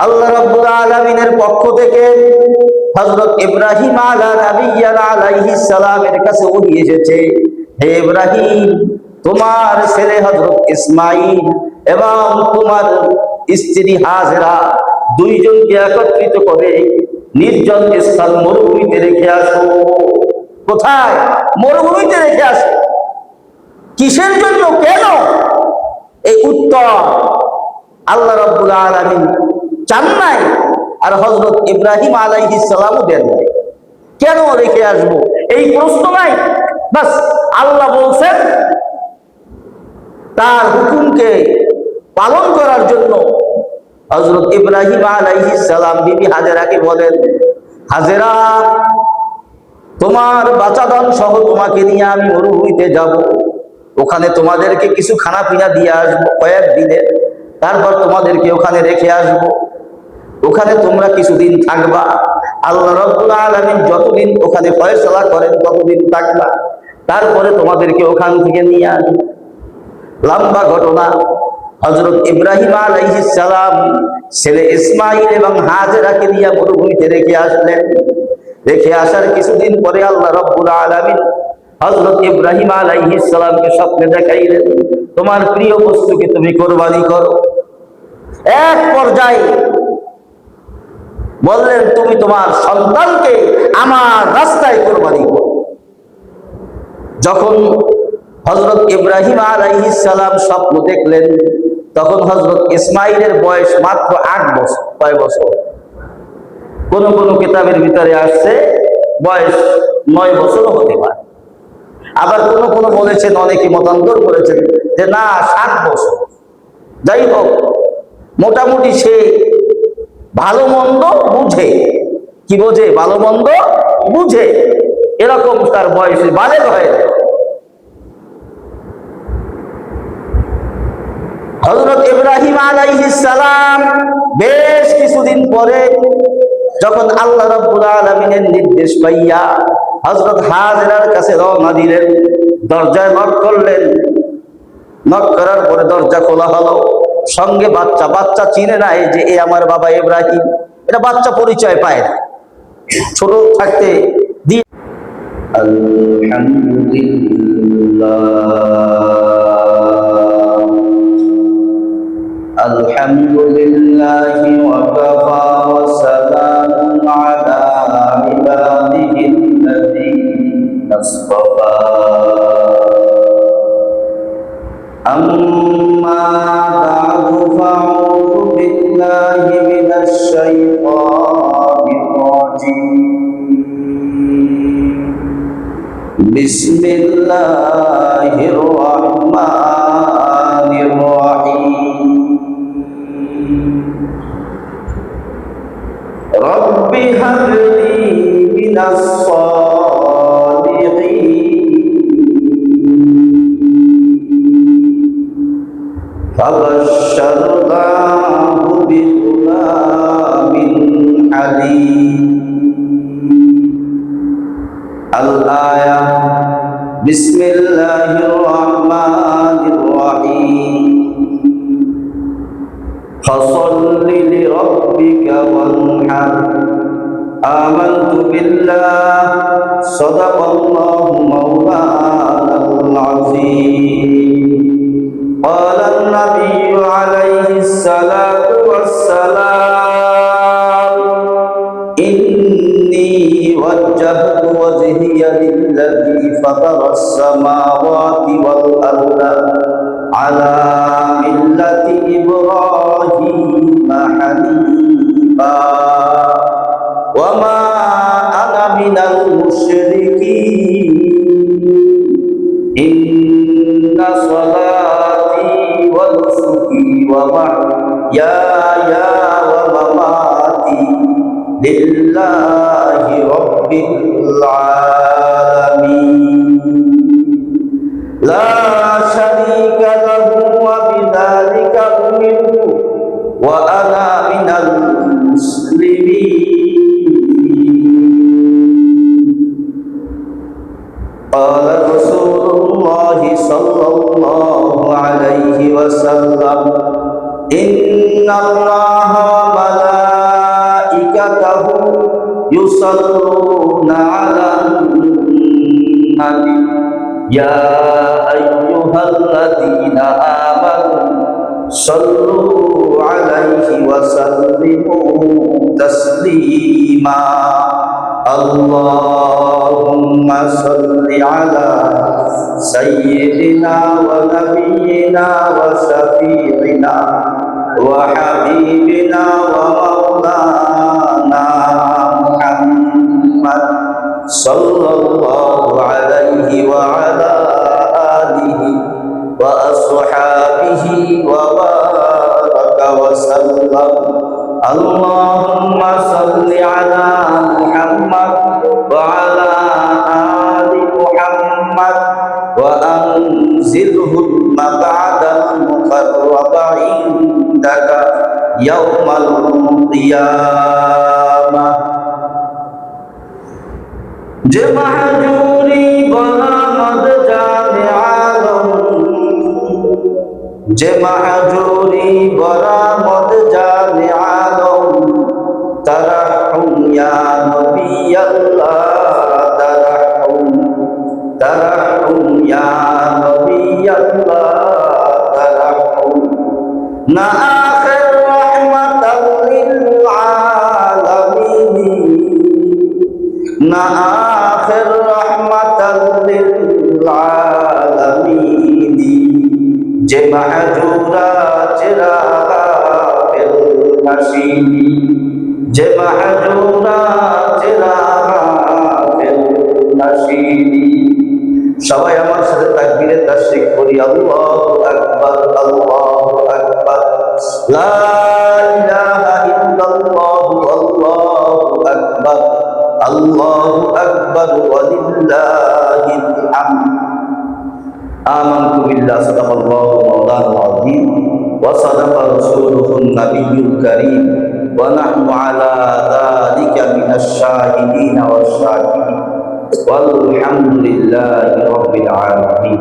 আল্লাহ রাব্বুল আলামিনের পক্ষ থেকে হযরত ইব্রাহিম আলাইহিস সালামের কাছে ওহী এসেছে, হে ইব্রাহিম, তোমার ছেলে হযরত ইসমাঈল এবং তোমার স্ত্রী হাজেরা দুইজনকে একত্রিত করে নির্জন স্থান মরুভূমিতে রেখে আসো। কোথায়? মরুভূমিতে রেখে আসো। কিসের জন্য? কেন? এই উত্তর আল্লাহ রাব্বুল আলামিন চান নাই, আর হযরত ইব্রাহিম আলাইহিস সালামও দেন নাই। কেন রেখে আসবো এই প্রশ্ন নাই। বাস আল্লাহ বলছেন তার হুকুমকে পালন করার জন্য হযরত ইব্রাহিম আলাইহিস সালাম বিবি হাজেরাকে বলেন, হাজেরা, তোমার বাচ্চাদান সহ তোমাকে নিয়ে আমি মরুভূমিতে যাব, ওখানে তোমাদেরকে কিছু খানা পিনা দিয়ে আসবো কয়েকদিনে, তারপর তোমাদেরকে ওখানে রেখে আসবো, ওখানে তোমরা কিছুদিন থাকবা। আল্লাহ রাব্বুল আলামিন যতদিন ওখানে ফয়সালা করেন ততদিন থাকবা, তারপরে তোমাদেরকে ওখান থেকে নিয়ে আসবো। লম্বা ঘটনা। হযরত ইব্রাহিম আলাইহিস সালাম ছেলে ইসমাঈল এবং হাজেরাকে নিয়ে মরুভূমিতে রেখে আসলেন। রেখে আসার কিছুদিন পরে আল্লাহ রাব্বুল আলামিন হযরত ইব্রাহিম আলাইহিস সালামকে স্বপ্নে দেখাইলেন, তোমার প্রিয় বস্তুকে তুমি কোরবানি করো। এক পর্যায়ে বললেন, তুমি তোমার সন্তানকে আমার রাস্তায় কোরবানি করো। যখন হযরত ইব্রাহিম আলাইহিস সালাম স্বপ্ন দেখলেন, তখন হযরত ইসমাঈলের বয়স মাত্র 8 বছর। কয় বছর? কোন কোন কিতাবের ভিতরে আসছে বয়স 9 বছরও হতে পারে, আবার কোন কোন বলেছেন, অনেকে মতান্তর করেছেন যে না 7 বছর। যাই হোক, মোটামুটি সে ভালো মন্দ বুঝে। কি বোঝে? ভালো মন্দ বুঝে, এরকম তার বয়সে বালেগ হয়ে যায়। হযরত ইব্রাহিম আলাইহিস সালাম বেশ কিছুদিন পরে যখন আল্লাহ রাব্বুল আলামিনের নির্দেশ পাইয়া হযরত হাজেরার কাছে রওনা দিলেন, দরজায় নক করলেন। নক করার পরে দরজা খোলা হলো। সঙ্গে বাচ্চা। বাচ্চা চিনে না এই যে এ আমার বাবা ইব্রাহিম, এটা বাচ্চা পরিচয় পায় না, ছোট থাকতে দিয়ে। আলহামদুলিল্লাহি ওয়া কাফা ওয়া সালামুন আলা ইবাদিহিল্লাযীনা ইসতাফা। أما بعد فأعوذ بالله من الشيطان الرجيم. بسم الله الرحمن الرحيم. رب هب لي من فبشرناه بغلام حليم. الآية. بسم الله الرحمن الرحيم. فصل لربك وانحر. آمنت بالله. صدق الله مولانا العظيم. قال النبي عليه الصلاة والسلام إني وجهت وجهي للذي فطر السماوات والأرض على ملة إبراهيم حنيفا وما أنا من المشركين. إن صلاتي ونسكي ومحياي ومماتي لله رب العالمين لا شريك له وبذلك أمرت وأنا من المسلمين. قال رسول الله صلى الله عليه وسلم إن الله وملائكته يصلون على النبي يا أيها الذين آمنوا صلوا عليه وسلموا تسليما اللهم صل على سيدنا ونبينا وشفيعنا وحبيبنا ومولانا محمد صلى الله عليه وعلى آله وأصحابه وبارك وسلم اللهم صل على محمد وعلى آل محمد وأنزله المقعد المقرب عندك يوم القيامة যে মাহজুরি বরামদ জানে আলম যে মাহজুরি বরামদ জানে আলম তারাহুম ইয়া নবী আল্লাহ তারাহুম ইয়া নবী আল্লাহ তারাহুম না আখির রাহমাতাল লিল আলামিন না আখির রাহমাতাল লিল আলামিন যে মাহজুরা চিরাগা ফিল নাশিনী যে মাহজুরা চিরাগা ফিল নাশিনী সবাই আমার সাথে তাকবীরে তাশরিক করি আল্লাহু আকবার আল্লাহু আকবার লা ইলাহা ইল্লাল্লাহু আল্লাহু আকবার আল্লাহু আকবার ওয়ালিল্লাহিল হামদ آمنت بالله صدق الله مولانا العظيم وصدق رسوله النبي الكريم ونحن على ذلك من الشاهدين والشاكرين والحمد لله رب العالمين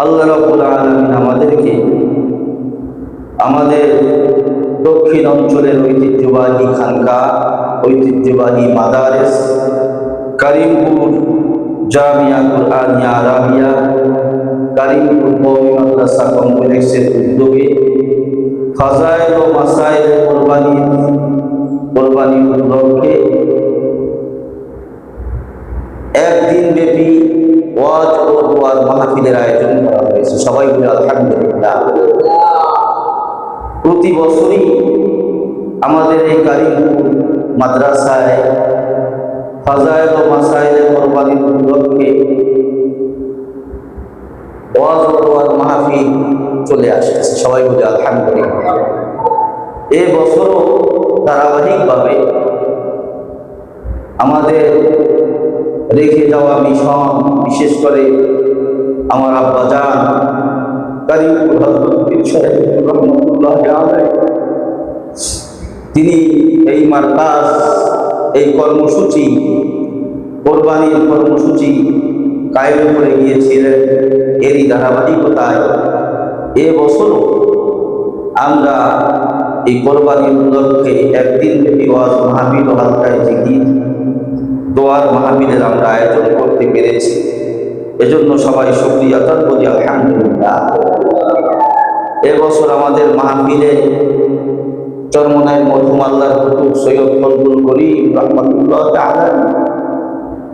আল্লাহ রাব্বুল আলামিন আমাদের দক্ষিণ অঞ্চলের ঐতিহ্যবাহী খানকা ঐতিহ্যবাহী মাদারেস করিমপুর জামিয়া কুরআনিয়া আরাবিয়া করিমপুর কওমি মাদ্রাসা কমপ্লেক্সের উদ্যোগে ফাজাইল ও মাসাইল কোরবানি উপলক্ষে একদিন ব্যাপী ওয়াজ ও দোয়ার মাহফিলের আয়োজন করা হয়েছে। সবাই বলে আলহামদুলিল্লাহ। প্রতি বছরই আমাদের এই করিমপুর মাদ্রাসায় ফাজাইল ও মাসাইল কোরবানি উপলক্ষে ওয়াজ ও দোয়ার মাহফিল চলে আসতেছে। সবাই বলে আলহামদুলিল্লাহ। এই বছরও ধারাবাহিকভাবে আমাদের রেখে যাওয়া মিশন, বিশেষ করে আমার আব্বাজান করিমপুর হযরত পীর সাহেব রহমাতুল্লাহ আলাইহি, তিনি এই মারকাজ, এই কর্মসূচি, কোরবানির কর্মসূচি কায়েম করে গিয়েছিলেন। এরই ধারাবাহিকতায় এবছরও আমরা এই কোরবানি উপলক্ষে একদিন ব্যাপী ওয়াজ মাহফিল ও হালকায় জিকির দোয়ার মাহফিলের আমরা আয়োজন করতে পেরেছি। এজন্য সবাই শুকরিয়া আদায় করি আলহামদুলিল্লাহ। এবছর আমাদের মাহফিলে চরমনায় মরহুম আল্লাহর কুতুব সৈয়দ ফজলুল করিম রাহমাতুল্লাহ তাআলা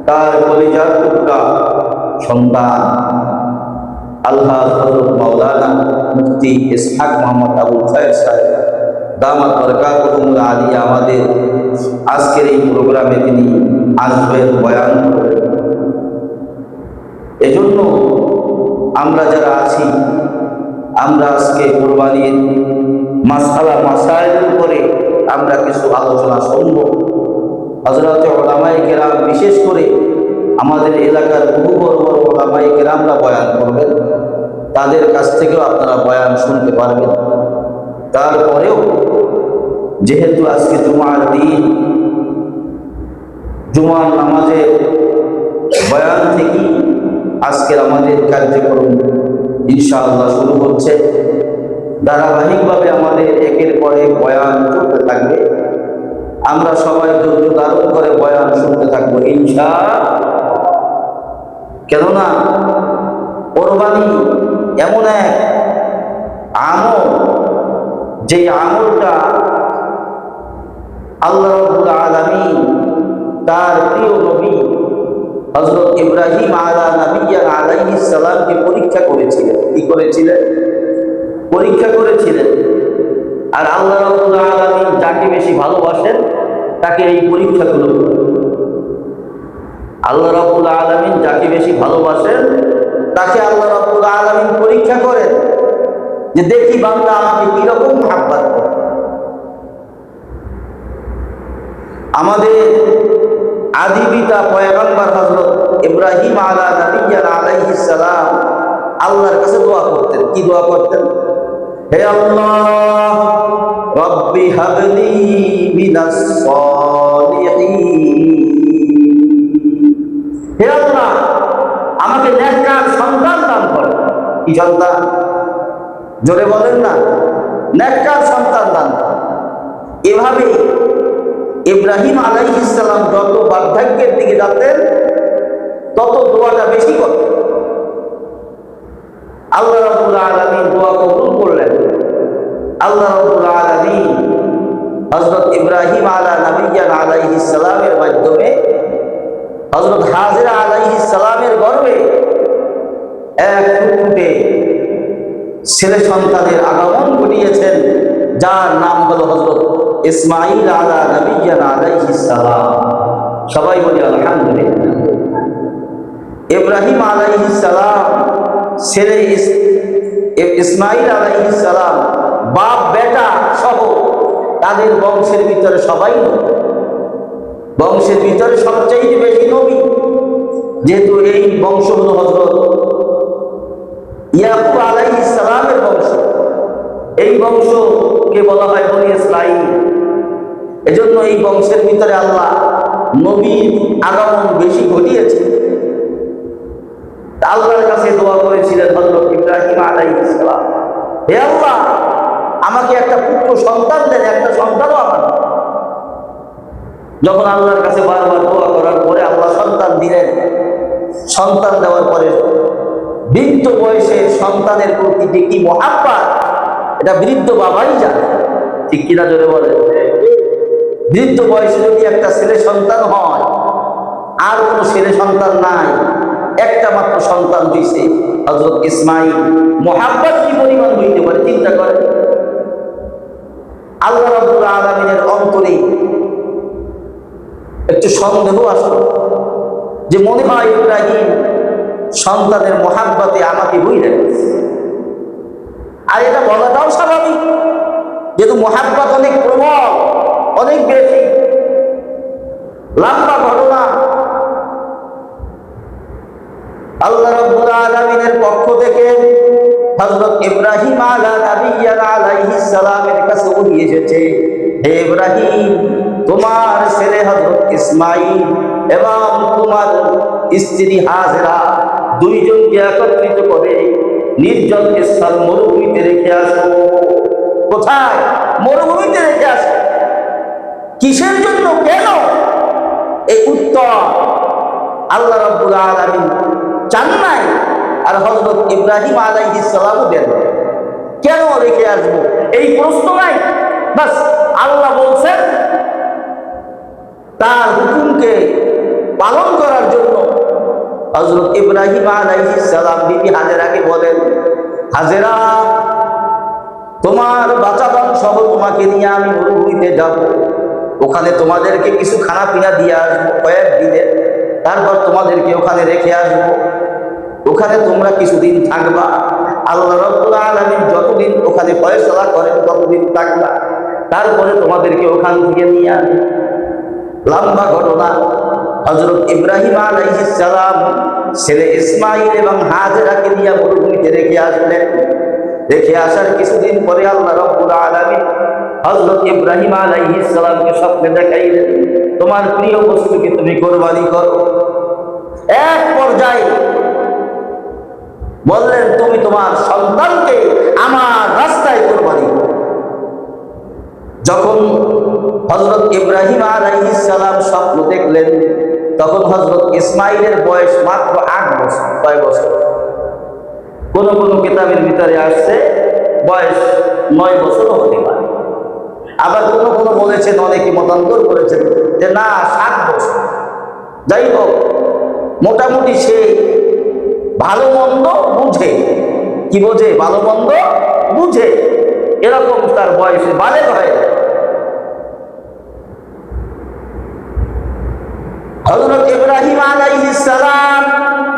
তার কলিজার টুকরা সন্তান আল্লাহ হযরত মাওলানা মুফতি ইসহাক মোহাম্মদ আবুল খায়ের সাহেব দামাত বরকাতুহুল আলিয়া আমাদের আজকের এই প্রোগ্রামে তিনি আসবেন, বয়ান করবেন। এজন্য আমরা যারা আছি, আমরা আজকে কোরবানির মাসআলা মাসাইলের উপরে আমরা কিছু আলোচনা শুনব। হযরত উলামায়ে কেরাম, বিশেষ করে আমাদের এলাকার বহু বড় বড় উলামায়ে কেরামরা বয়ান করবেন, তাদের কাছ থেকেও আপনারা বয়ান শুনতে পারবেন। তারপরেও যেহেতু আজকে জুমার দিন, জুমার নামাজের বয়ান থেকে আজকের আমাদের কার্যক্রম ইনশাআল্লাহ শুরু হচ্ছে। ধারাবাহিকভাবে আমাদের একের পর এক বয়ান চলতে থাকবে। আমরা সবাই ধৈর্য ধারণ করে বয়ান শুনতে থাকবো ইনশাআল্লাহ। কেননা কোরবানি এমন এক আমল, যে আমলটা আল্লাহ রাব্বুল আলামিন তার প্রিয় নবী হযরত ইব্রাহিম আলাইহিস সালামকে পরীক্ষা করেছিলেন। কি করেছিলেন? পরীক্ষা করেছিলেন। আর আল্লাহ রাব্বুল আলামিন যাকে বেশি ভালোবাসেন তাকে এই পরীক্ষাগুলো করেন। আল্লাহ রাব্বুল আলামিন যাকে বেশি ভালোবাসেন তাকে আল্লাহ রাব্বুল আলামিন পরীক্ষা করেন, যে দেখি বান্দা আমাকে কিরকম মহব্বত করে। আমাদের আদি পিতা পয়গম্বর হযরত ইব্রাহিম আলাইহিস সালাম আল্লাহর কাছে দোয়া করতেন। কি দোয়া করতেন? হে আল্লাহ, রব্বি হাবলি মিনাস সালিহিন। হে আল্লাহ, আমাকে নেককার সন্তান দান করো। কি সন্তান? জোরে বলেন না, নেককার সন্তান দান করো। এভাবে ইব্রাহিম আলাইহিস সালাম যত বার্ধক্যের দিকে যাতেন তত দোয়াটা বেশি করতেন। আল্লাহ রাব্বুল আলামিন দোয়া কবুল করলেন। আল্লাহ রাব্বুল আলামিন হযরত ইব্রাহিম আলাইহিস সালামের মাধ্যমে হযরত হাজেরা আলাইহিস সালামের গর্ভে এক ফুটফুটে ছেলে সন্তানের আগমন ঘটিয়েছেন, যার নাম হলো হযরত ইসমাঈল আলাইহিস সালাম। সবাই বলি আলহামদুলিল্লাহ। ইব্রাহিম আলাইহিস সালাম ছেলে ইসমাঈল আলাইহিস সালাম বাপ বেটা সহ তাদের বংশের ভিতরে সবাই বংশের ভিতরে সবচেয়ে বেশি নবী, যেহেতু এই বংশ হলো হযরত ইয়াকুব আলাইহিস সালামের বংশ। এই বংশকে বলা হয় বনি ইসরাঈল। এজন্য এই বংশের ভিতরে আল্লাহ নবীর আগমন বেশি ঘটিয়েছে। আল্লাহর কাছে দোয়া করেছিলেন হযরত ইব্রাহিম আলাইহিস সালাম, হে আল্লাহ, আমাকে একটা পুত্র সন্তান দেন, একটা সন্তানও আমার। যখন আল্লাহর কাছে বারবার দোয়া করার পরে আল্লাহ সন্তান দিলেন। সন্তান দেওয়ার পরে বৃদ্ধ বয়সের সন্তানের প্রতি যে কি মহাব্বত, এটা বৃদ্ধ বাবাই জানে। ঠিক কিনা জোরে বলে? বৃদ্ধ বয়সে যদি একটা ছেলে সন্তান হয়, আর কোনো ছেলে সন্তান নাই, একটা মাত্র সন্তান হইছে হযরত ইসমাঈল, মহাব্বত কি পরিমাণ হইতে পারে চিন্তা করে। আল্লাহ রাব্বুল আলামিনের অন্তরে একটু সন্দেহ আসলো, যে মনে হয় ইব্রাহিম সন্তানের মহাব্বতে আমাকে ভুলে গেছে। আর এটা বলাটাও স্বাভাবিক, যেহেতু মহাব্বত অনেক প্রবল, অনেক বেশি লম্বা ঘটনা। আল্লাহ রাব্বুল আলামিনের পক্ষ থেকে হযরত ইব্রাহিম আলাইহিস সালামের কাছে ওহী এসেছে, হে ইব্রাহিম, তোমার ছেলে হযরত ইসমাঈল এবং তোমার স্ত্রী হাজেরা দুইজনকে একত্রিত করে নির্জন স্থান মরুভূমিতে রেখে আসো। কোথায়? মরুভূমিতে রেখে আসো। কিসের জন্য? কেন? এই উত্তর আল্লাহ রাব্বুল আলামিন চান নাই, আর হযরত ইব্রাহিম আলাইহিস সালামও দেন। কেন রেখে আসবো এই প্রশ্ন নাই। বাস আল্লাহ বলছেন তার হুকুমকে পালন করার জন্য হযরত ইব্রাহিম আলাইহিস সালাম বিবি হাজেরাকে বলেন, হাজেরা, তোমার বাচ্চাদান সহ তোমাকে নিয়ে আমি মরুভূমিতে যাব। ওখানে তোমাদেরকে কিছু খানা পিনা দিয়ে আসবো কয়েকদিনের, তারপর তোমাদেরকে ওখানে রেখে আসবো। ওখানে তোমরা কিছুদিন থাকবা। আল্লাহ রাব্বুল আলামিন যতদিন ওখানে ফয়সালা করেন ততদিন থাকবা, তারপরে তোমাদেরকে ওখান থেকে নিয়ে আসবে। লম্বা ঘটনা। হযরত ইব্রাহিম আলাইহিস সালাম ছেলে ইসমাঈল এবং হাজেরাকে নিয়ে মরুভূমিতে রেখে আসলেন। রেখে আসার কিছুদিন পরে আল্লাহ রাব্বুল আলামিন হযরত ইব্রাহিম আলাইহিস সালামকে স্বপ্নে দেখাইলেন, তোমার প্রিয় বস্তুকে তুমি কোরবানি করো। এক পর্যায়ে বললেন, তুমি তোমার সন্তানকে আমার রাস্তায় কোরবানি করো। যখন হযরত ইব্রাহিম আলাইহিস সালাম স্বপ্ন দেখলেন, তখন হযরত ইসমাইলের বয়স মাত্র 8 বছর। কয় বছর? কোন কোন কিতাবের ভিতরে আসছে বয়স 9 বছরও হতে পারে, আবার কোন কোন বলেছেন, অনেকে মতান্তর করেছেন যে না 7 বছর। যাই হোক, মোটামুটি সে ভালো মন্দ বুঝে। কি বোঝে? ভালো মন্দ বুঝে। এরকম তার বয়সে বালেগ হয়। হযরত ইব্রাহিম আলাইহিস সালাম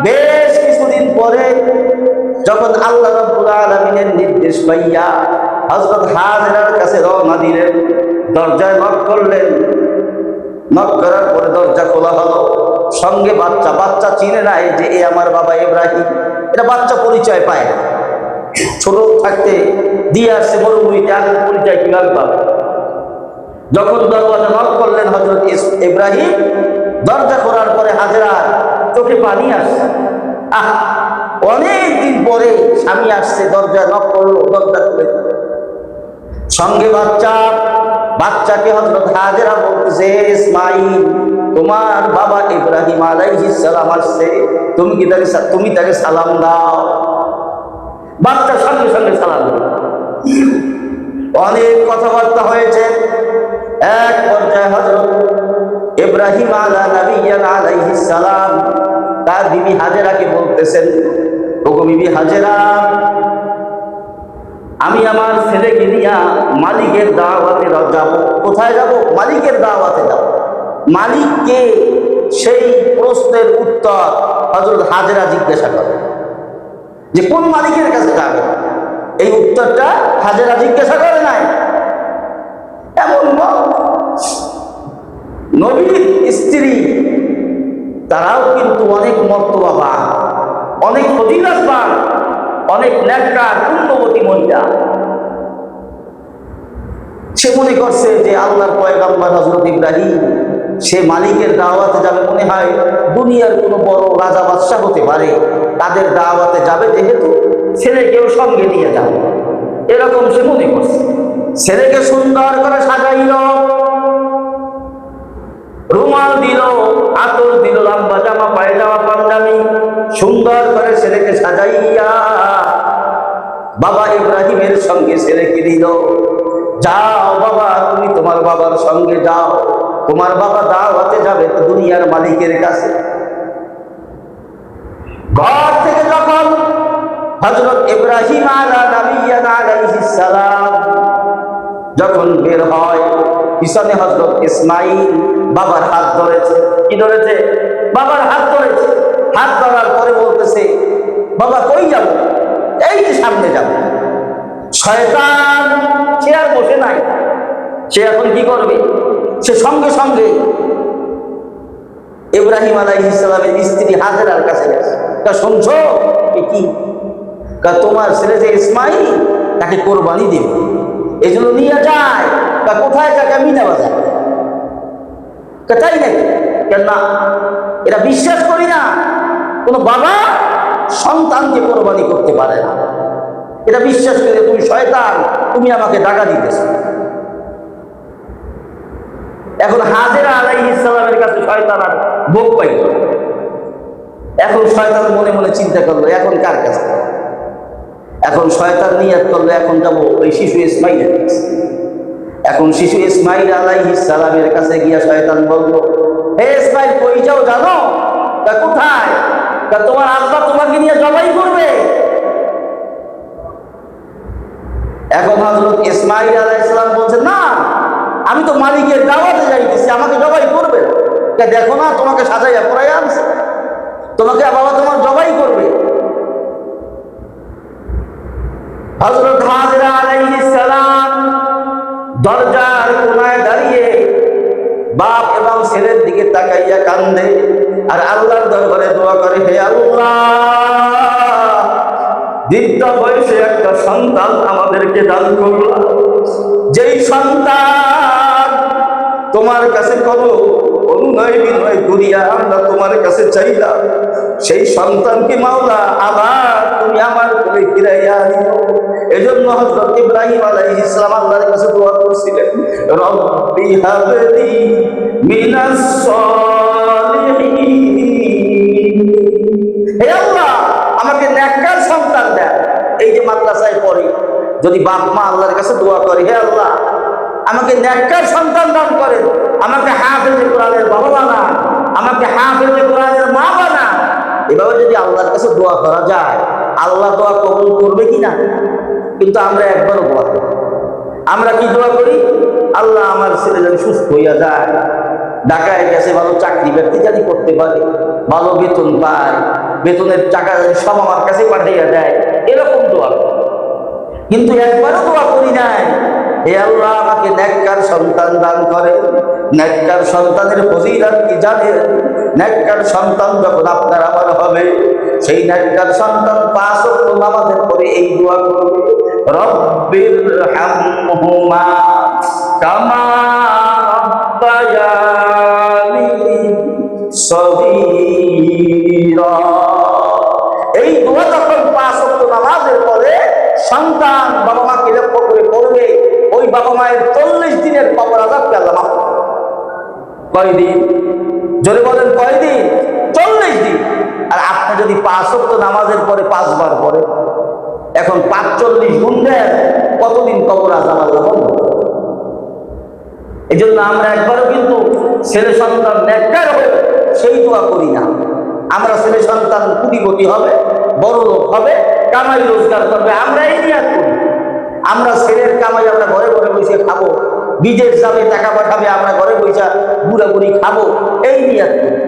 বেশ কিছুদিন পরে যখন আল্লাহ রাব্বুল আলামিনের নির্দেশ পাইয়া হযরত হাজেরার কাছে রওনা দিলেন, দরজায় নক করলেন। নক করার পরে দরজা খোলা হলো। সঙ্গে বাচ্চা। বাচ্চা চিনে নাই যে এ আমার বাবা ইব্রাহিম। এটা বাচ্চা পরিচয় পায় না। ছোট থাকতে দিয়ে আসছে মরুভূমিতে, আগে পরিচয় কিভাবে পাবে? যখন দরজা নক করলেন হযরত ইব্রাহিম, দরজা খোলার পরে হাজেরার চোখে পানি আসছে। অনেক দিন পরে স্বামী আসছে, দরজা নক করলো, দরজা খুলে সঙ্গে বাচ্চা। বাচ্চাকে হযরত হাজেরা বলতেছে, ইসমাইল, তোমার বাবা ইব্রাহিম আলাইহিস সালাম আসছে, তুমি তাকে সালাম দাও। বাচ্চার সঙ্গে সঙ্গে সালাম দাও। অনেক কথাবার্তা হয়েছে। এক পর্যায়ে হযরত ইব্রাহিম আলাইহিস সালাম তার বিবি হাজেরাকে বলতেছেন, ওগো বিবি হাজেরা, আমি আমার ছেলেকে নিয়ে মালিকের দাওয়াতে যাব। কোথায় যাব? মালিকের দাওয়াতে যাব। মালিককে? সেই প্রশ্নের উত্তর হযরত হাজেরা জিজ্ঞাসা করে যে কোন মালিকের কাছে যাবে। এই উত্তরটা হাজেরা জিজ্ঞাসা করে নাই। এমন নবীর স্ত্রী, তারাও কিন্তু অনেক মর্তবাবান, অনেক ফজিলতবান, অনেক নেককার পুণ্যবতী মহিলা। সে মনে করছে যে আল্লাহর পয়গম্বর হযরত ইব্রাহিম, সে মালিকের দাওয়াতে যাবে, মনে হয় দুনিয়ার কোনো বড় রাজা বাদশাহ হতে পারে, তাদের দাওয়াতে যাবে, যেহেতু ছেলেকেও সঙ্গে নিয়ে যাবে, এরকম সে মনে করছে। ছেলেকে সুন্দর করে সাজাইল, রুমাল দিল, আতর দিল, লম্বা জামা, পায়জামা, পাঞ্জাবি, সুন্দর করে ছেলেকে সাজাইয়া বাবা ইব্রাহিমের সঙ্গে ছেলেকে দিল। যাও বাবা, তুমি তোমার বাবার সঙ্গে যাও, তোমার বাবা দাওয়াতে যাবে তো দুনিয়ার মালিকের কাছে। ঘর থেকে যখন হযরত ইব্রাহিম আলাইহিস সালাম যখন বের হয়, পিছনে হযরত ইসমাইল বাবার হাত ধরেছে। কি ধরেছে? বাবার হাত ধরেছে। হাত ধরার পরে বলতেছে, বাবা কই যাব? এই যে সামনে যাব। শয়তান সে আর বসে নাই, সে এখন কি করবে? সে সঙ্গে সঙ্গে ইব্রাহিম আলাইহিস সালামের স্ত্রী হাজেরার কাছে গেছে। তা শুনছো কি? তোমার ছেলে যে ইসমাইল, তাকে কোরবানি দেবে, এই জন্য নিয়ে যায়। তা কোথায় যাকে? মিনা বাজার। তাই নাকি? কেন না, এরা বিশ্বাস করি না কোন বাবা সন্তানকে কোরবানি করতে পারে না। এটা বিশ্বাস করে তুমি শয়তান, তুমি আমাকে টাকা দিতেছো। এখন হাজেরা আলাইহিস সালামের কাছে শয়তান আর ভোগ পাইল। এখন শয়তান মনে মনে চিন্তা করলো, এখন কার কাছে? এখন শয়তান নিয়ত করলো, এখন যাবো ওই শিশু ইসমাইলের কাছে। এখন শিশু ইসমাইল আলাইহিস সালামের কাছে গিয়া শয়তান বলল, হে ইসমাইল, কই যাও জানো? তা কোথায়? তা তোমার আব্বা তোমাকে নিয়ে জবাই করবে। এখন হযরত ইসমাইল আলাইহিস সালাম বলছে, না, আমি তো মালিকের দাওয়াতে যাইতেছি, আমাকে জবাই করবে না। দেখো না, তোমাকে সাজাইয়া পড়াইয়া আনছে, তোমাকে বাবা তোমার জবাই করবে। হযরত হাজেরা আলাইহিস সালাম দরজার কোনায় দাঁড়িয়ে বাপ এবং ছেলের দিকে তাকাইয়া কান্দে আর আল্লাহর দরবারে দোয়া করে, হে আল্লাহ, বৃদ্ধ বয়সে একটা সন্তান আমাদেরকে দান করলা, যেই সন্তান তোমার কাছে কত অনুনয় বিনয় করিয়া আমরা তোমার কাছে চাইলাম, সেই সন্তানকে মাওলা আবার তুমি আমার কোলে ফিরাইয়া দিও। এজন্য হযরত ইব্রাহিম আলাইহিস সালাম আল্লাহর কাছে দোয়া করছিলেন, রব্বি হাবলি মিনাস সালিহিন। হে আল্লাহ, আমাকে নেককার সন্তান দেন। এই যে মাদ্রাসায় পড়ি, যদি বাপ মা আল্লাহর কাছে দোয়া করে, হে আল্লাহ আমাকে নেককার সন্তান দান করেন, আমাকে হাফেজে কোরআনের বাবা বানান, আমাকে হাফেজে কোরআনের মা বানান। এভাবে যদি আল্লাহর কাছে দোয়া করা যায়, আল্লাহ দোয়া কবুল করবে কিনা? কিন্তু আমরা একবারও দোয়া করি। আমরা কি দোয়া করি? আল্লাহ আমার ছেলে যেন সুস্থ হইয়া যায়, ঢাকায় গেছে, ভালো চাকরি বাকরি জানি করতে পারে, ভালো বেতন পায়, বেতনের টাকা সব আমার কাছে পাঠাইয়া দেয়, এরকম দোয়া করি। কিন্তু একবারও দোয়া করি নাই, হে আল্লাহ আমাকে নেককার সন্তান দান করেন। নেককার সন্তানের ফজিলত কি জানেন? নেককার সন্তান যখন আপনার আমার হবে, সেই নেককার সন্তান 5 ওয়াক্ত নামাজের পরে এই দোয়া করবে, রব্বির হামহুমা কামা রাব্বায়ানি সগীরা। এই দোয়া যখন 5 ওয়াক্ত নামাজের পরে সন্তান বাবা মাকে লক্ষ্য করে পড়বে, ওই বাবা মায়ের 40 দিনের কবর আযাবকে আল্লাহ মাফ করবে। কয়দিন? জোরে বলেন কয়দিন? 40 দিন। আর আপনি যদি 5 ওয়াক্ত নামাজের পরে 5 বার পড়েন, এখন 45 গুণ দেন, কতদিন কবর আযাব আল্লাহ বন্ধ। এই জন্য আমরা একবারও কিন্তু ছেলে সন্তান নেককার হবে সেই দোয়া করি না। আমরা ছেলে সন্তান কোটিপতি হবে, বড় লোক হবে, কামাই রোজগার করবে, আমরা এই নিয়াত করি। আমরা ছেলের কামাই আমরা ঘরে ঘরে বসে খাবো, বিদেশ যাবে টাকা পাঠাবে, আমরা ঘরে বসে বুড়া বুড়ি খাবো, এই নিয়াত করি।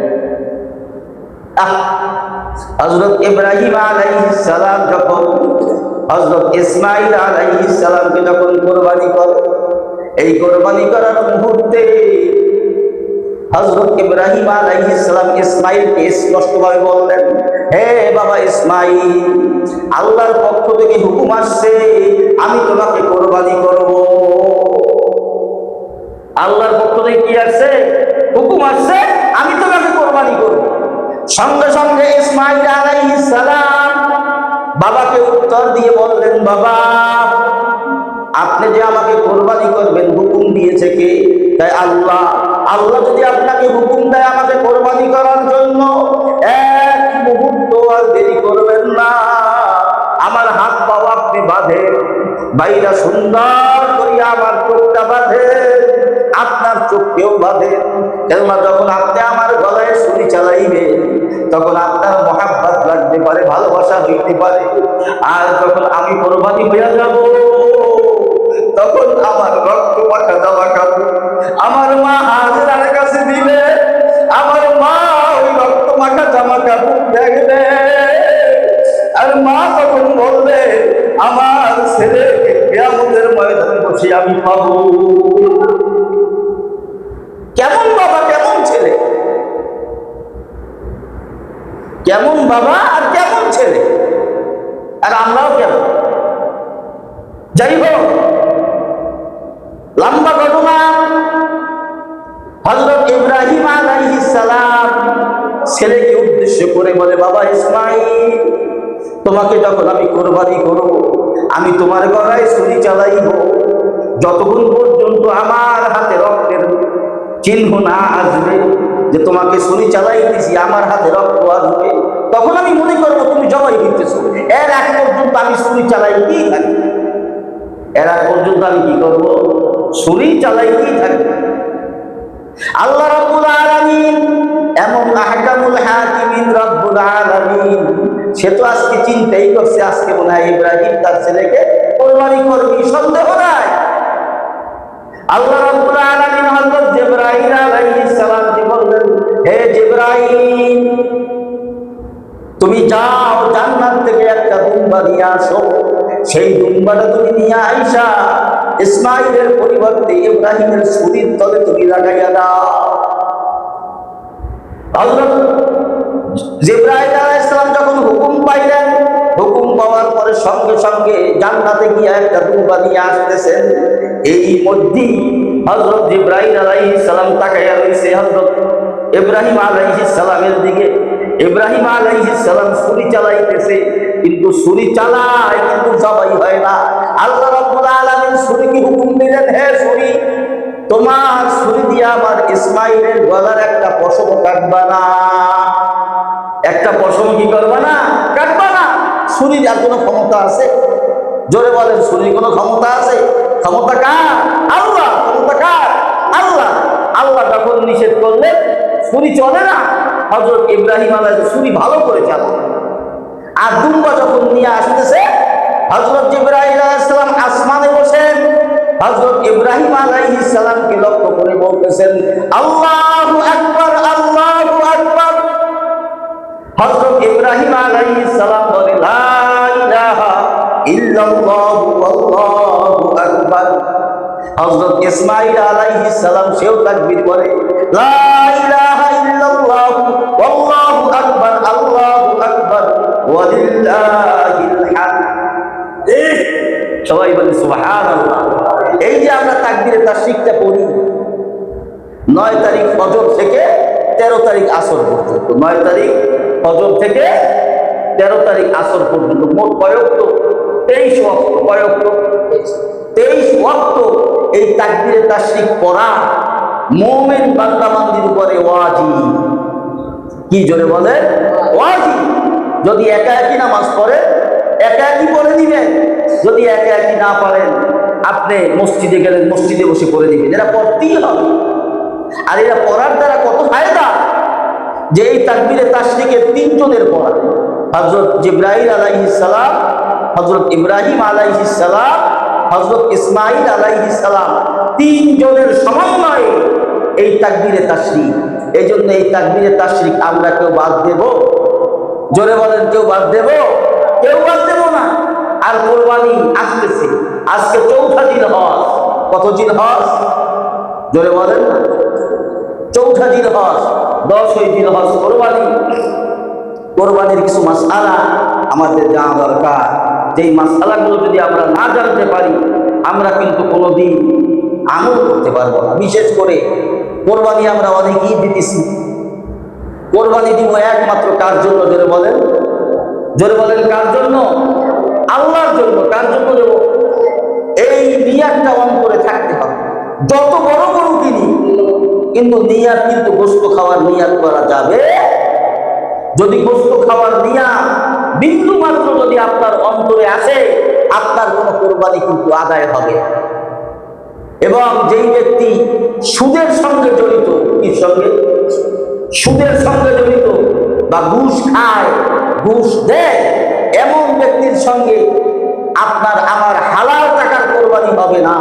হযরত ইব্রাহিম আলাইহিস সালাম যখন হযরত ইসমাঈল আলাইহিস সালামকে যখন কুরবানি করে, এই কুরবানি করার মুহূর্তে হযরত ইব্রাহিম আলাইহিস সালাম ইসমাঈলকে স্পষ্টভাবে বললেন, হে বাবা ইসমাঈল, আল্লাহর পক্ষ থেকে হুকুম আসছে, আমি তোমাকে কুরবানি করব। আল্লাহর পক্ষ থেকে কি আসছে? হুকুম আসছে, আমি তোমাকে কুরবানি করব। সঙ্গে সঙ্গে ইসমাঈল আলাইহিস সালাম বাবাকে উত্তর দিয়ে বললেন, বাবা আপনি যে আমাকে কুরবানি করবেন হুকুম দিয়েছে কে? তাই আল্লাহ। আল্লাহ যদি আপনাকে হুকুম দেয় আমাকে কুরবানি করার জন্য, এক মুহূর্ত আর দেরি করবেন না, আমার হাত পাও আপনি বাঁধেন, বাইরা সুন্দর করিয়া আমার চোখটা বাঁধেন, আপনার চোখকেও বাঁধেন। কেননা যখন আপনি আমার গলায় ছুরি চালাইবেন, তখন আপনার মহাব্বত লাগতে পারে, ভালোবাসা হইতে পারে। আর যখন আমি কুরবানি হইয়া যাব, তখন আমার রক্ত মাখা জামা কাপড় আমার মা হাজেরার কাছে দিবে, আমার মা ওই রক্ত মাখা জামা কাপড় দেখবে, আর মা তখন বলবে আমার ছেলেকে কিয়ামতের ময়দানে বসে আমি পাবো। কেমন বাবা, কেমন ছেলে, কেমন বাবা আর কেমন ছেলে, আর আমরাও কেমন। যাই হোক, লম্বা ঘটনা। হযরত ইব্রাহিম আলাইহিস সালাম ছেলেকে উদ্দেশ্য করে বলে, বাবা ইসমাঈল, তোমাকে যখন আমি কুরবানি করব, আমি তোমার গলায় ছুরি চালাইব, যতক্ষণ পর্যন্ত আমার হাতে রক্তের চিহ্ন না আসবে, যে তোমাকে ছুরি চালাইতেছি আমার হাতে রক্ত আসবে, তখন আমি মনে করবো তুমি জবাই দিতেছো। এর আগ পর্যন্ত আমি ছুরি চালাইতেই থাকি, এর আগ পর্যন্ত আমি কি করবো? ছুরি চালাইতেই থাকি। আল্লাহ রাব্বুল আলামিন এমন আহকামুল হাকিমিন রাব্বুল আলামিন, সে তো আজকে চিন্তাই করছে আজকে মনে হয় ইব্রাহিম তার ছেলেকে কুরবানি করবে, সন্দেহ নাই। আল্লাহ রাব্বুল আলামিন হযরত জিবরাইল আলাইহিস সালামকে বললেন, হে জিবরাইল, তুমি যাও জান্নাত থেকে একটা দুম্বা নিয়ে আসো, সেই দুম্বাটা তুমি নিয়ে আইসা ইসমাঈলের পরিবর্তে ইব্রাহিমের ছুরির তলে তুমি লাগাইয়া দাও। হযরত জিবরাইল আলাইহিস সালাম যখন হুকুম পাইলেন, হুকুম পাওয়ার পরে সঙ্গে সঙ্গে জান্নাতে গিয়ে একটা দুম্বা নিয়ে আসতেছেন। এই মধ্যেই হযরত জিবরাইল আলাইহিস সালাম তাকাইয়া রইছে হযরত ইব্রাহিম আলাইহিস সালামের দিকে। ইব্রাহিম আলাইহিস সালাম ছুরি চালাইতেছে, কিন্তু ছুরি চালায় কিন্তু জবাই হয় না। আল্লাহ রাব্বুল আলামিন ছুরিকে হুকুম দিলেন, হে ছুরি তোমার ছুরি দিয়ে আমার ইসমাইলের গলার একটা পশম কাটবা না, একটা পশম কি করবা না, কাটবা না। ছুরির আর কোনো ক্ষমতা আছে? জোরে বলেন, ছুরির কোনো ক্ষমতা আছে? ক্ষমতা কার? আল্লাহ। ক্ষমতা কার? আল্লাহ। আল্লাহ যখন নিষেধ করলেন ছুরি চলে না, হযরত ইব্রাহিম আলাইহিস ছুরি ভালো করে চালান। আর দুম্বা যখন নিয়ে আসতেছে, হযরত জিবরাইল আলাইহিস সালাম আসমানে বসেন, হযরত ইব্রাহিম আলাইহিস সালামকে লক্ষ্য করে বলতেছেন, আল্লাহু আকবার, আল্লাহু আকবার। হযরত ইব্রাহিম আলাইহিস সালাম বলে, লা ইলাহা ইল্লাল্লাহু আল্লাহু আকবার। হযরত ইসমাঈল আলাইহিস সালাম সেও তাকবীর করে, লা ইলাহা ইল্লাল্লাহু আল্লাহু আকবার, আল্লাহু আকবার ওয়া লিল্লাহিল হামদ। সবাই বলে সুবহানাল্লাহ। এই যে আমরা তাকবীরে তাশরিকটা পড়ি 9 তারিখ ফজর থেকে 13 তারিখ আসর পর্যন্ত, 9 তারিখ ফজর থেকে 13 তারিখ আসর পর্যন্ত মোট কয় ওয়াক্ত? 23 ওয়াক্ত। কয় ওয়াক্ত? 23 ওয়াক্ত এই তাকবীরে তাশরিক পড়া মুমিন বান্দা বান্দির উপরে ওয়াজিব। কি জোরে বলে? ওয়াজিব। যদি একা একই নামাজ পড়ে একা একই পড়ে দিবেন, যদি একা একই না পারেন আপনি মসজিদে গেলেন, মসজিদে বসে পড়ে দিবেন, এটা পড়তেই হবে। আর এটা পড়ার দ্বারা কত ফায়দা, যে এই তাকবীরে তাশরিকের 3 জনের পড়া, হযরত জিবরাইল আলাইহিস সালাম, হযরত ইব্রাহিম আলাইহিস সালাম, হযরত ইসমাঈল আলাইহিস সালাম, 3 জনের সমন্বয়ে এই তাকবীরে তাশরিক। এই জন্য এই তাকবীরে তাশরিক আমরা কেউ বাদ দেব? জোরে বলেন, কেউ বাদ দেব? কেউ বাদ দেব না। আর কোরবানি আসতেছে, আজকে 4ঠা জিলহজ। কত জিলহজ? জোরে বলেন না। 4ঠা জিলহজ, 10ই জিলহজ কোরবানি। কোরবানির কিছু মাসআলা আমাদের জানা দরকার। যেই মাসআলাগুলো যদি আমরা না জানতে পারি আমরা কিন্তু কোনোদিন আমল করতে পারবো না। বিশেষ করে কোরবানি আমরা অনেকেই দিতেছি। কোরবানি দিব একমাত্র কার জন্য? জোরে বলেন, জোরে বলেন, কার জন্য? আল্লাহর জন্য। কার জন্য দেব? এই নিয়াতটা অন্তরে থাকতে হবে। যত বড় বড় কিনি, কিন্তু নিয়াত কিন্তু গোশত খাওয়ার নিয়াত করা যাবে। যদি গোশত খাওয়ার নিয়াত বিন্দু মাত্র যদি আপনার অন্তরে আসে, আপনার কোনো কোরবানি কিন্তু আদায় হবে। এবং যেই ব্যক্তি সুদের সঙ্গে জড়িত, কি সঙ্গে? সুদের সঙ্গে জড়িত, বা ঘুষ খায়, ঘুষ দেয়, এমন ব্যক্তির সঙ্গে আপনার আমার হালাল টাকার কোরবানি হবে না।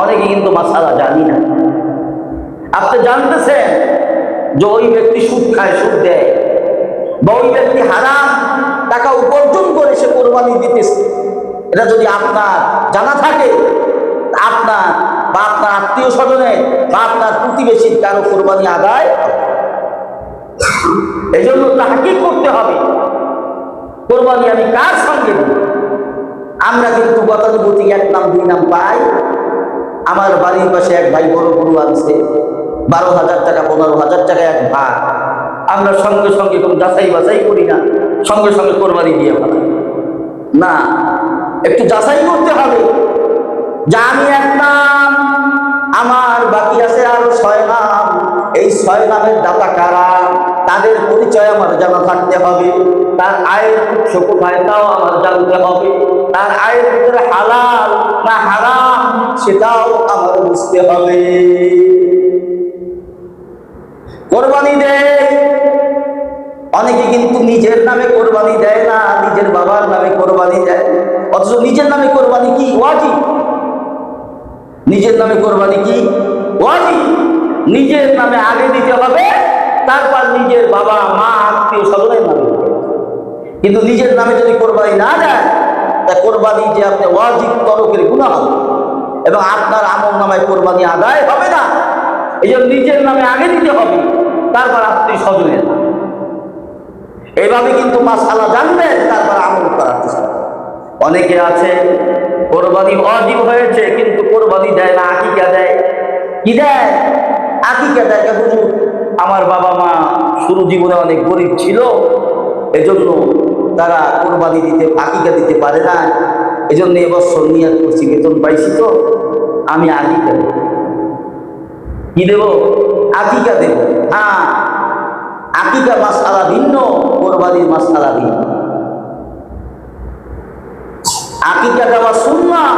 অনেকে কিন্তু মাসালা জানি না। আপনি জানতেছেন যে ওই ব্যক্তি সুদ খায়, সুদ দেয়, বা ওই ব্যক্তি হারাম টাকা উপার্জন করে সে কোরবানি দিতেছে। এটা যদি আপনার জানা থাকে, আপনার বা আপনার আত্মীয় স্বজনের বা আপনার প্রতিবেশীর কারো কোরবানি আদায়। এই জন্য তাহকিক করতে হবে কোরবানি আমি কার সঙ্গে দিব। আমরা কিন্তু গতানুগতিক 1 নাম 2 নাম পাই। আমার বাড়ির পাশে এক ভাই বড় গরু আনছে, 12,000 টাকা 15,000 টাকা এক ভাগ। আমরা সঙ্গে সঙ্গে কোনো যাচাই বাছাই করি না, সঙ্গে সঙ্গে কোরবানি দিয়ে ফেলাই না। একটু যাচাই করতে হবে যে আমি 1 নাম, আমার বাকি আছে আরো 6 নাম। এই 6 নামের দাতা কারা, তাদের পরিচয় আমার জানা থাকতে হবে। তার আয়ের উৎস কোথায় তাও আমার জানতে হবে। তার আয়ের ভিতরে হালাল না হারাম সেটাও আমার বুঝতে হবে। কোরবানি দেয় অনেকে কিন্তু নিজের নামে কোরবানি দেয় না, নিজের বাবার নামে কোরবানি দেয়। অথচ নিজের নামে কোরবানি কি ওয়াজিব? নিজের নামে কোরবানি কি ওয়াজিব? নিজের নামে আগে দিতে হবে, তারপর নিজের বাবা মা আত্মীয় স্বজনের নামে দিতে হবে। কিন্তু নিজের নামে যদি কোরবানি না দেয়, তা কোরবানি যে আপনি ওয়াজিব তরকের গুনাহ হবে এবং আপনার আমল নামায় কোরবানি আদায় হবে না। এই জন্য নিজের নামে আগে দিতে হবে, তারপর আত্মীয় স্বজনের নামে। এইভাবে কিন্তু মাসআলা জানবেন, তারপর আমল করার চেষ্টা। অনেকে আছে কোরবানি ওয়াজিব হয়েছে কিন্তু কোরবানি দেয় না, আকিকা দেয়। কি দেয়? আকিকা দেয়। হুজুর আমার বাবা মা শুরু জীবনে অনেক গরিব ছিল, এজন্য তারা কোরবানি দিতে, আকিকা দিতে পারে না। এজন্য এবছর নিয়াত করছি, বেতন পাইছি তো আমি আকিকা দেব। কি দেব? আকিকা দেব। হ্যাঁ, আকিকা মাসআলা ভিন্ন, কোরবানির মাসআলা ভিন্ন। আকিকা দেওয়া সুন্নাহ,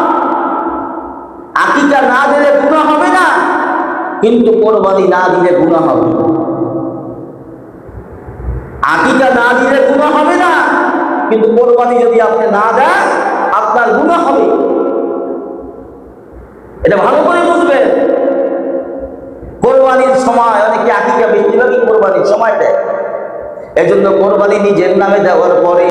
আকিকা না দিলে গুনাহ হবে না, কিন্তু কোরবানি না দিলে গুনাহ হবে। আকিকা না দিলে গুনাহ হবে না, কিন্তু কোরবানি যদি আপনি না দেন আপনার গুনাহ হবে। এটা ভালো করে বুঝবেন। কোরবানির সময় অনেকে আকিকা বেশিরভাগই কোরবানির সময় দেয়। এজন্য কোরবানি নিজের নামে দেওয়ার পরে